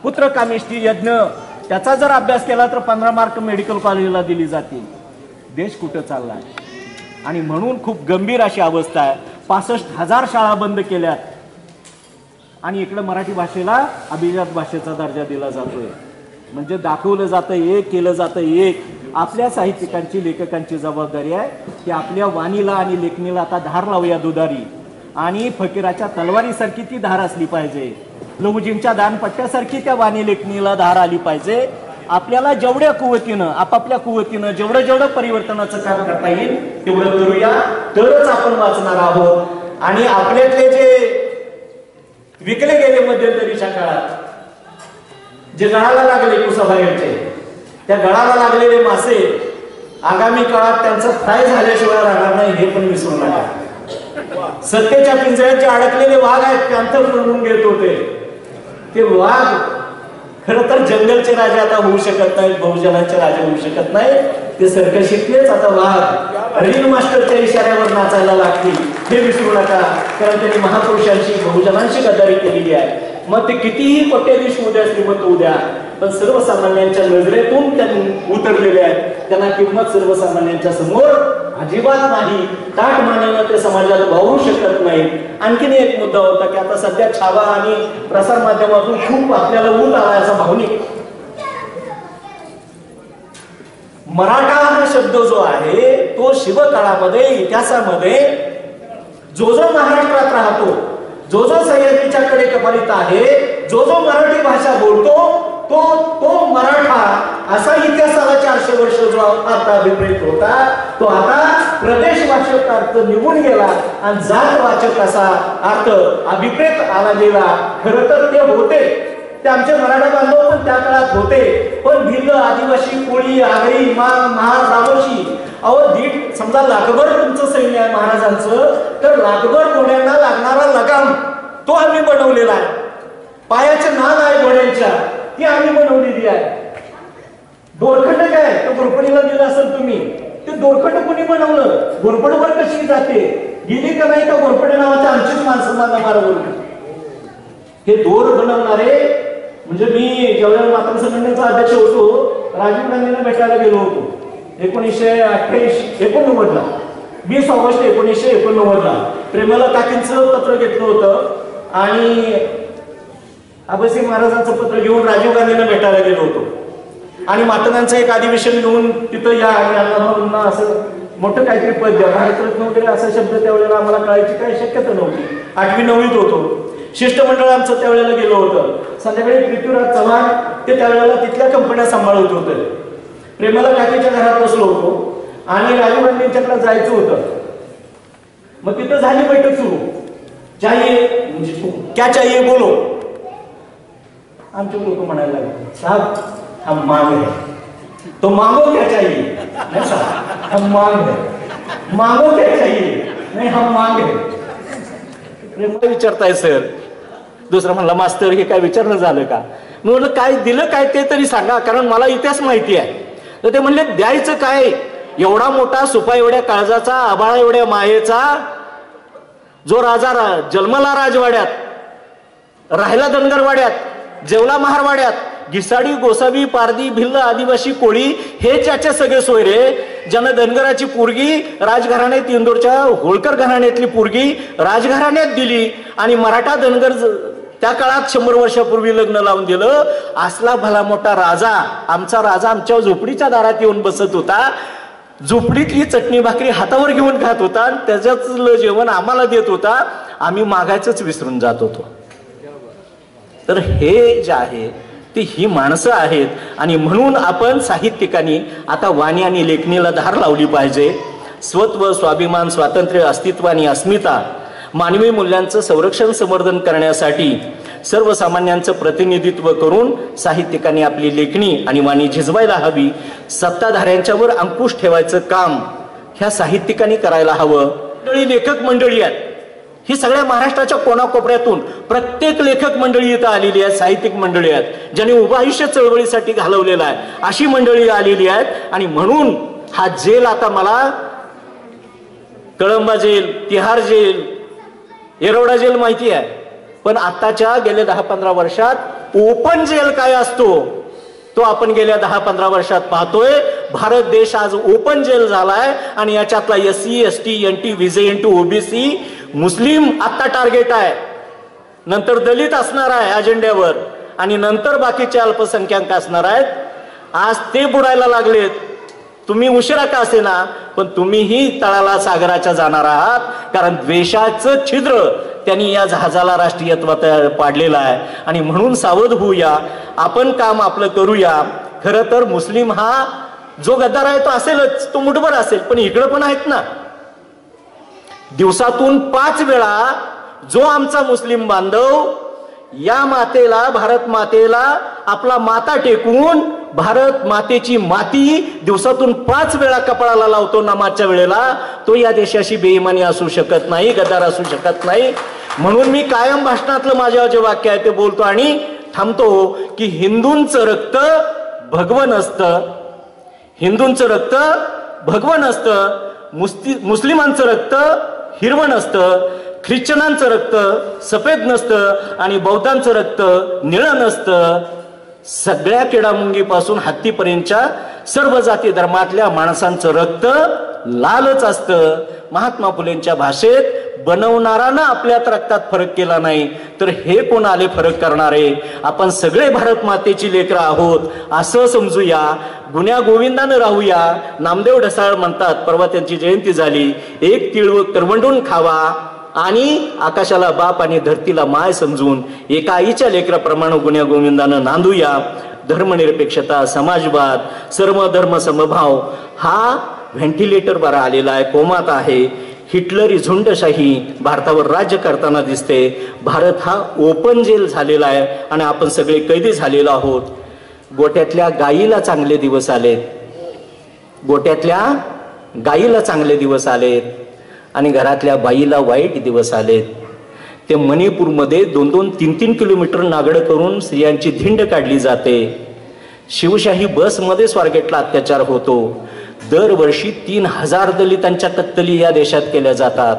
पुत्र कामेष्टी यज्ञ त्याचा जर अभ्यास केला तर 15 मार्क मेडिकल कॉलेजला दिली जातील. देश कुठं चाललाय? आणि म्हणून खूप गंभीर अशी अवस्था आहे. 65,000 शाळा बंद केल्यात आणि इकडे मराठी भाषेला अभिजात भाषेचा दर्जा दिला जातोय. म्हणजे दाखवलं जातं एक, केलं जातं एक. आपल्या साहित्यिकांची, लेखकांची जबाबदारी आहे की आपल्या वाणीला आणि लेखणीला आता धार लावूया दुधारी. आणि फकीराच्या तलवारीसारखी ती धार असली पाहिजे. लहुजींच्या दानपट्ट्यासारखी त्या वाणी लेखणीला धार आली पाहिजे. आपल्याला जेवढ्या कुवतीनं, आपापल्या कुवतीनं जेवढं परिवर्तनाचं काम करता येईल तेवढं करूया, तरच आपण वाचणार आहोत. आणि आपल्यातले जे विकले गेले मध्यंतरीच्या काळात, जे गळाला लागले कुसाबाहेरचे, त्या गळाला लागलेले मासे आगामी काळात त्यांचं फ्राय झाल्याशिवाय राहणार नाही, हे पण विसरू नका. सत्तेच्या पिंजऱ्यात जे अडकलेले वाघ आहेत, पॅन्थर म्हणून घेत होते, ते वाघ खरं तर जंगलचे राजे आता होऊ शकत नाहीत, बहुजनांचे राजे होऊ शकत नाहीत. ते सर्कशीतलेच आता वाघ रील मास्टरच्या इशाऱ्यावर नाचायला लागतील, हे विसरू नका. कारण त्यांनी महापुरुषांशी, बहुजनांशी गद्दारी केलेली आहे. मग ते कितीही कोट्याधीश उद्या, श्रीमंत उद्या, पण सर्वसामान्यांच्या नजरेतून त्यांनी उतरलेले आहेत. त्यांना किंमत सर्वसामान्यांच्या समोर अजिबात नाही. ताट मानेनं ते समाजाला वावरू शकत नाही. आणखीन एक मुद्दा होता की आता सध्या छावा आणि प्रसार माध्यमातून खूप आपल्याला ऊत आला असा भावनिक. मराठा हा शब्द जो आहे तो शिवकाळामध्ये, इतिहासामध्ये जो महाराष्ट्रात राहतो, जो सह्याद्रीच्याकडे कपालित आहे, जो मराठी भाषा बोलतो तो मराठा असा इतिहासाला 400 वर्ष जो अर्थ अभिप्रेत होता, तो आता प्रदेश वाचक अर्थ निघून गेला आणि जात वाचक असा अर्थ अभिप्रेत आला गेला. खरं तर ते होते, ते आमचे मराठा बांधव पण त्या काळात होते. पण भिल्ल, आदिवासी, कोळी, आगरी, महार, रामोशी, अहो दीड समजा लाखभर तुमचं सैन्य आहे महाराजांचं, तर लाखभर घोड्यांना लागणारा लगाम तो आम्ही बनवलेला आहे. पायाचे नाल आहे घोड्यांच्या, ती आम्ही बनवलेली आहे. दोरखंड काय तो घोरपडीला दिला असेल तुम्ही, ते दोरखंड कोणी बनवलं? घोरपडवर कशी जाते, गेली का नाही? का घोरपडे नावाच्या आमचीच माणसं माझा मारवलं. हे दोर बनवणारे, म्हणजे मी ज्यावेळेला मातृ संघटनेचा अध्यक्ष होतो, राजीव गांधींना भेटायला गेलो होतो 1988-89ला. 20 ऑगस्ट 1989 प्रेमला काकींचं पत्र घेतलं होतं आणि आबासिंग महाराजांचं पत्र घेऊन राजीव गांधींना भेटायला गेलो होतो आणि मातंगांचं एक अधिवेशन घेऊन तिथं या आणि अण्णाभाऊंना असं मोठं काहीतरी पद द्या, भारतरत्न वगैरे असा शब्द त्यावेळेला आम्हाला कळायची काही शक्यता नव्हती. 8वी 9वीत होतो. शिष्टमंडळ आमचं त्यावेळेला गेलो होतं. संध्याकाळी पृथ्वीराज चव्हाण ते त्यावेळेला तिथल्या कंपन्या सांभाळत होते. प्रेमला काकीच्या घरात बसलो होतो आणि राजीव गांधींच्याकडे जायचं होतं. मग तिथं झाली बैठक सुरू. चाहिए क्या चाहिए बोलो. आमचे लोक म्हणायला लागले, साहब हम मांग है. तो मांगो क्या चाहिए. नहीं साहब हम मांग है. मांगो क्या चाहिए. नहीं हम मांग है. प्रेमला विचारताय सर. दुसरा म्हणला, मास्तर हे काय विचारणं झालं का. मी म्हणलं काय दिलं काय ते तरी सांगा, कारण मला इतिहास माहिती आहे. तर ते म्हणले द्यायचं काय. एवढा मोठा सुपा एवढ्या काळजाचा आबाळा एवढ्या मायेचा जो राजा जन्मला राजवाड्यात, राहिला धनगरवाड्यात, जेवला महारवाड्यात, घिसाडी गोसावी पारधी भिल्ल आदिवासी कोळी हे ज्याचे सगळे सोयरे, ज्यानं धनगराची पोरगी राजघराण्यात इंदोरच्या होळकर घराण्यातली पोरगी राजघराण्यात दिली आणि मराठा धनगर त्या काळात 100 वर्षापूर्वी लग्न लावून दिलं. असला भला मोठा राजा, आमचा राजा आमच्या झोपडीच्या दारात येऊन बसत होता. झोपडीतली चटणी भाकरी हातावर घेऊन खात होता. त्याच्यातलं जेवण आम्हाला देत होता. आम्ही मागायचंच विसरून जात होतो. तर हे जे आहे ती ही माणसं आहेत आणि म्हणून आपण साहित्यिकांनी आता वाणी आणि लेखणीला धार लावली पाहिजे. स्वत्व, स्वाभिमान, स्वातंत्र्य, अस्तित्व आणि अस्मिता, मानवी मूल्यांचं संरक्षण संवर्धन करण्यासाठी सर्वसामान्यांचं प्रतिनिधित्व करून साहित्यिकांनी आपली लेखणी आणि वाणी झिजवायला हवी. सत्ताधाऱ्यांच्यावर अंकुश ठेवायचं काम ह्या साहित्यिकांनी करायला हवं. लेखक मंडळी आहेत ही सगळ्या महाराष्ट्राच्या कोणाकोपऱ्यातून प्रत्येक लेखक मंडळी इथं आलेली आहेत. साहित्यिक मंडळी आहेत ज्यांनी उभं आयुष्य चळवळीसाठी घालवलेलं आहे. अशी मंडळी आलेली आहेत आणि म्हणून हा जेल आता मला Kalamba jail, Tihar jail, Yerwada jail माहिती आहे, पण आताच्या गेल्या 10-15 वर्षात ओपन जेल काय असतो तो आपण गेल्या 10-15 वर्षात पाहतोय. भारत देश आज ओपन जेल झालाय आणि याच्यातला SC, ST, NT, VJNT, OBC, मुस्लिम आता टार्गेट आहे. नंतर दलित असणार आहे अजेंड्यावर आणि नंतर बाकीचे अल्पसंख्याक असणार आहेत. आज ते बुडायला लागलेत. तुम्ही उशिरा का असेना पण तुम्हीही तळाला सागराच्या जाणार आहात, कारण द्वेषाचं छिद्र त्यांनी या जहाजाला राष्ट्रीयत्वात पाडलेलं आहे. आणि म्हणून सावध होऊया, आपण काम आपलं करूया. खरं तर मुस्लिम हा जो गद्दार आहे तो असेलच, तो मुठभर असेल, पण इकडं पण आहेत ना. दिवसातून 5 वेळा जो आमचा मुस्लिम बांधव या मातेला, भारत मातेला आपला माता टेकवून भारत मातेची माती दिवसातून 5 वेळा कपाळाला लावतो नमाजच्या वेळेला, तो या देशाशी बेईमानी असू शकत नाही, गद्दार असू शकत नाही. म्हणून मी कायम भाषणातलं माझ्या जे वाक्य आहे ते बोलतो आणि थांबतो की हिंदूंचं रक्त भगवं असतं, हिंदूंचं रक्त भगवं असतं, मुस्लिमांचं रक्त हिरवं नसतं, ख्रिश्चनांचं रक्त सफेद नसतं आणि बौद्धांचं रक्त निळं नसतं. सगळ्या किडामुंगीपासून हत्तीपर्यंतच्या सर्व जाती धर्मातल्या माणसांचं रक्त लालच असतं. महात्मा फुलेंच्या भाषेत बनवणारानं आपल्यात रक्तात फरक केला नाही तर हे कोण आले फरक करणारे. आपण सगळे भारत मातेची लेकरं आहोत असं समजूया, गुण्या गोविंदानं राहूया. नामदेव ढसाळ म्हणतात, परवा त्यांची जयंती झाली, एक तिळव करवंडून खावा आणि आकाशाला बाप आणि धरतीला माय समजून एका आईच्या लेकराप्रमाणे गुण्या गोविंदानं नांदूया. धर्मनिरपेक्षता, समाजवाद, सर्व धर्म समभाव हा व्हेंटिलेटरवर आलेला आहे, कोमात आहे. हिटलरी झुंडशाही भारतावर राज्य करताना दिसते. भारत हा ओपन जेल झालेला आहे आणि आपण सगळे कैदी झालेलो आहोत. गोट्यातल्या गायीला चांगले दिवस आलेत, गोट्यातल्या गायीला चांगले दिवस आलेत आणि घरातल्या बाईला वाईट दिवस आलेत. ते मणिपूरमध्ये 2-2, 3-3 किलोमीटर नागड करून स्त्रियांची धिंड काढली जाते. शिवशाही बसमध्ये स्वारगेटला अत्याचार होतो. दरवर्षी 3000 दलितांच्या कत्तली या देशात केल्या जातात.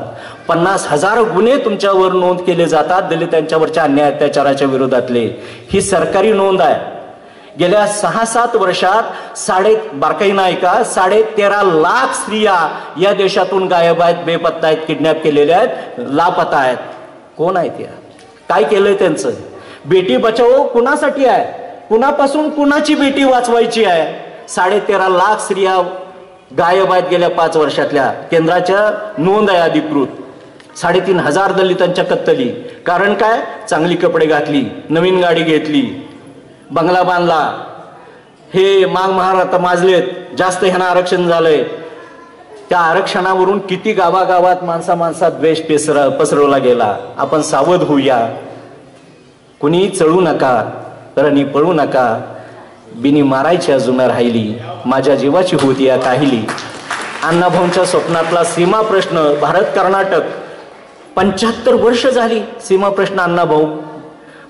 50,000 गुन्हे तुमच्यावर नोंद केले जातात दलितांच्यावरच्या अन्याय अत्याचाराच्या विरोधातले. ही सरकारी नोंद आहे. गेल्या 6-7 वर्षात बारकाई नायका 13.5 लाख स्त्रिया या देशातून गायब आहेत, बेपत्ता आहेत, किडनॅप केलेल्या आहेत, लापता आहेत. कोण आहेत या? काय केलंय त्यांचं? बेटी बचाओ कुणासाठी आहे? कुणापासून कुणाची बेटी वाचवायची आहे? 13.5 लाख स्त्रिया गायब आहेत गेल्या 5 वर्षातल्या. केंद्राच्या नोंद आहे अधिकृत. 3,500 दलितांच्या कत्तली. कारण काय? चांगली कपडे घातली, नवीन गाडी घेतली, बंगला बांधला, हे माग महार आता माजलेत, जास्त ह्यांना आरक्षण झालंय. त्या आरक्षणावरून किती गावागावात माणसात द्वेष पसरवला गेला. आपण सावध होऊया. कुणी चळू नका, रणी पळू नका, बिनी मारायची अजून राहिली, माझ्या जीवाची होती या काहिली. अण्णाभाऊंच्या स्वप्नातला सीमा प्रश्न, भारत कर्नाटक 75 वर्ष झाली सीमा प्रश्न. अण्णाभाऊ,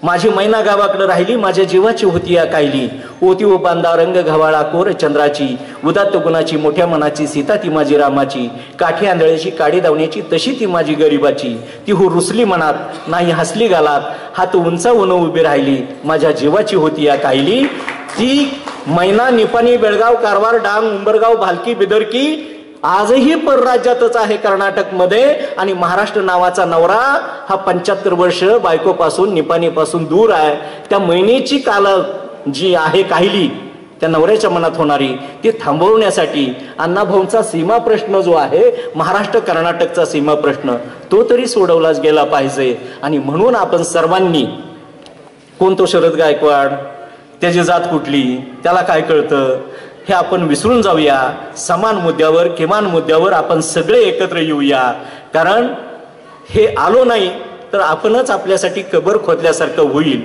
माझी मैना गावाकडे राहिली, माझ्या जीवाची होती या काहिली. ओती व बांधा रंग घवाळा कोर चंद्राची, उदात्त गुणाची मोठ्या मनाची, सीता ती माझी रामाची, काठी आंधळ्याची काडी दावण्याची, तशी ती माझी गरिबाची. ती हो रुसली मनात नाही हसली गालात, हात उंचावून उभी राहिली, माझ्या जीवाची होती या काहिली. ती मैना निपाणी बेळगाव कारवार डांग उंबरगाव भालकी बिदरकी आजही परराज्यातच आहे कर्नाटकमध्ये. आणि महाराष्ट्र नावाचा नवरा हा 75 वर्ष बायकोपासून निपाणीपासून दूर आहे. त्या मैनेची काल जी आहे काहिली त्या नवऱ्याच्या मनात होणारी, ती थांबवण्यासाठी अण्णाभाऊंचा सीमा प्रश्न जो आहे, महाराष्ट्र कर्नाटकचा सीमा प्रश्न, तो तरी सोडवलाच गेला पाहिजे. आणि म्हणून आपण सर्वांनी, कोण तो शरद गायकवाड, त्याची जात कुठली, त्याला काय कळतं, हे आपण विसरून जाऊया. समान मुद्द्यावर, किमान मुद्द्यावर आपण सगळे एकत्र येऊया. कारण हे आलो नाही तर आपणच आपल्यासाठी कबर खोदल्यासारखं होईल.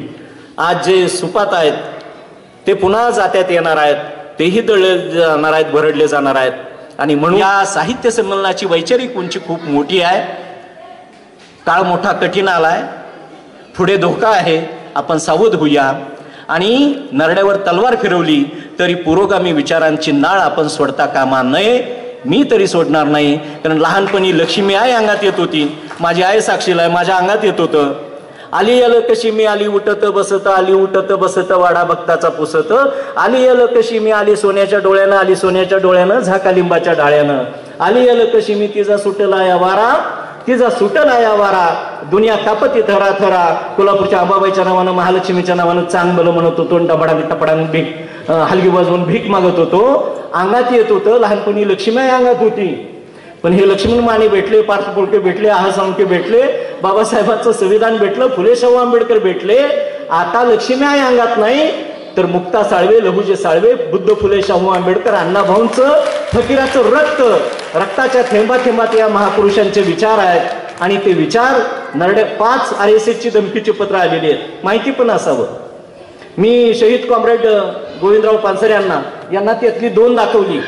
आज जे सुपात आहेत ते पुन्हा जात्यात येणार आहेत, तेही दळले जाणार आहेत, भरडले जाणार आहेत. आणि म्हणून या साहित्य संमेलनाची वैचारिक उंची खूप मोठी आहे. काळ मोठा कठीण आलाय, पुढे धोका आहे. आपण सावध होऊया. आणि नरड्यावर तलवार फिरवली तरी पुरोगामी विचारांची नाळ आपण सोडता कामा नये. मी तरी सोडणार नाही. कारण लहानपणी लक्ष्मी आई अंगात येत होती, माझी आई साक्षीला आहे, माझ्या अंगात येत होतं. आली यल कशी मी आली उठत बसत, आली उठत बसत वाडा भक्ताचा पुसत, आली यल कशी मी आली सोन्याच्या डोळ्यानं, आली सोन्याच्या डोळ्यानं झाका लिंबाच्या डाळ्यानं, आली यल कशी मी तिचा सुटला या वारा, तिचा सुटला या वारा, दुनिया कापती थरा थरा. कोल्हापूरच्या अंबाबाईच्या नावानं, महालक्ष्मीच्या नावानं चांग बलं म्हणत होतो, डबडाने टपडाने भीक हलगी वाजवून भीक मागत होतो. अंगात येत होतं. लहानपणी लक्ष्मी अंगात होती. पण हे लक्ष्मण माने भेटले, पार्थ पुळके भेटले, आहासांके भेटले, बाबासाहेबांचं संविधान भेटलं, फुले शाहू आंबेडकर भेटले. आता लक्ष्मी आई अंगात नाही तर मुक्ता साळवे, लहुजी साळवे, बुद्ध फुले शाहू आंबेडकर, अण्णाभाऊंचं फकीराचं रक्त, रक्ताच्या थेंबा थेंबात या महापुरुषांचे विचार आहेत. आणि ते विचार नरडे 5 RSSची धमकीची पत्र आलेली आहेत. माहिती पण असावं. मी शहीद कॉम्रेड गोविंदराव पानसरे यांना त्यातली 2 दाखवली.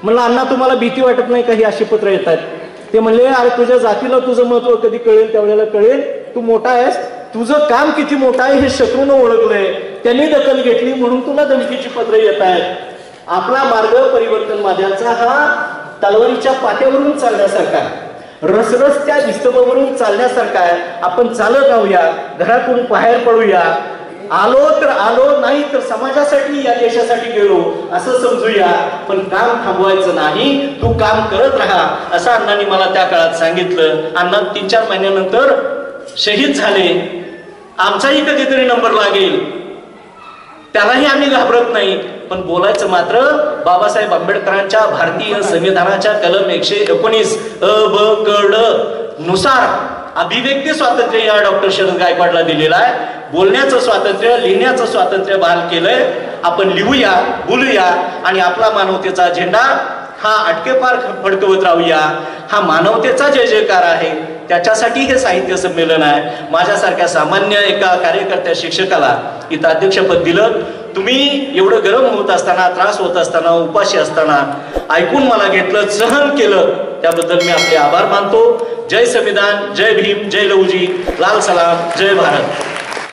म्हणलं, अण्णा तुम्हाला भीती वाटत नाही का ही अशी पत्र येत आहेत? ते म्हणले, अरे तुझ्या जातीला तुझं महत्व कधी कळेल त्यावेळेला कळेल. तू मोठा आहेस, तुझं काम किती मोठं आहे हे शत्रूनं ओळखलंय, त्यांनी दखल घेतली म्हणून तुला धमकीची पत्र येत आहेत. आपला मार्ग परिवर्तन माझ्याचा हा तलवारीच्या पाट्यावरून चालण्यासारखा आहे, रसरसत्या दिस्तबावरून चालण्यासारखा आहे. आपण चालत राहूया, घरातून बाहेर पडूया. आलो तर आलो, नाही तर समाजासाठी, या देशासाठी गेलो असं समजूया. पण काम थांबवायचं नाही, तू काम करत राहा असं अण्णांनी मला त्या काळात सांगितलं. अण्णा 3-4 महिन्यानंतर शहीद झाले. आमचाही कधीतरी नंबर लागेल, त्यालाही आम्ही घाबरत नाही. पण बोलायचं मात्र बाबासाहेब आंबेडकरांच्या भारतीय संविधानाच्या कलम 119 अ ब क ड नुसार अभिव्यक्ती स्वातंत्र्य या डॉक्टर शरद गायकवाडला दिलेलं आहे. बोलण्याचं स्वातंत्र्य, लिहिण्याचं स्वातंत्र्य बहाल केलंय. आपण लिहूया, बोलूया आणि आपला मानवतेचा झेंडा हा अटकेपार फडकवत राहूया. हा मानवतेचा जय जयकार आहे, त्याच्यासाठी हे साहित्य संमेलन आहे. माझ्यासारख्या सामान्य एका कार्यकर्त्या शिक्षकाला इथं अध्यक्षपद दिलं. तुम्ही एवढं गरम होत असताना, त्रास होत असताना, उपाशी असताना ऐकून मला घेतलं, सहन केलं, त्याबद्दल मी आपले आभार मानतो. जय संविधान, जय भीम, जय लहुजी, लाल सलाम, जय भारत.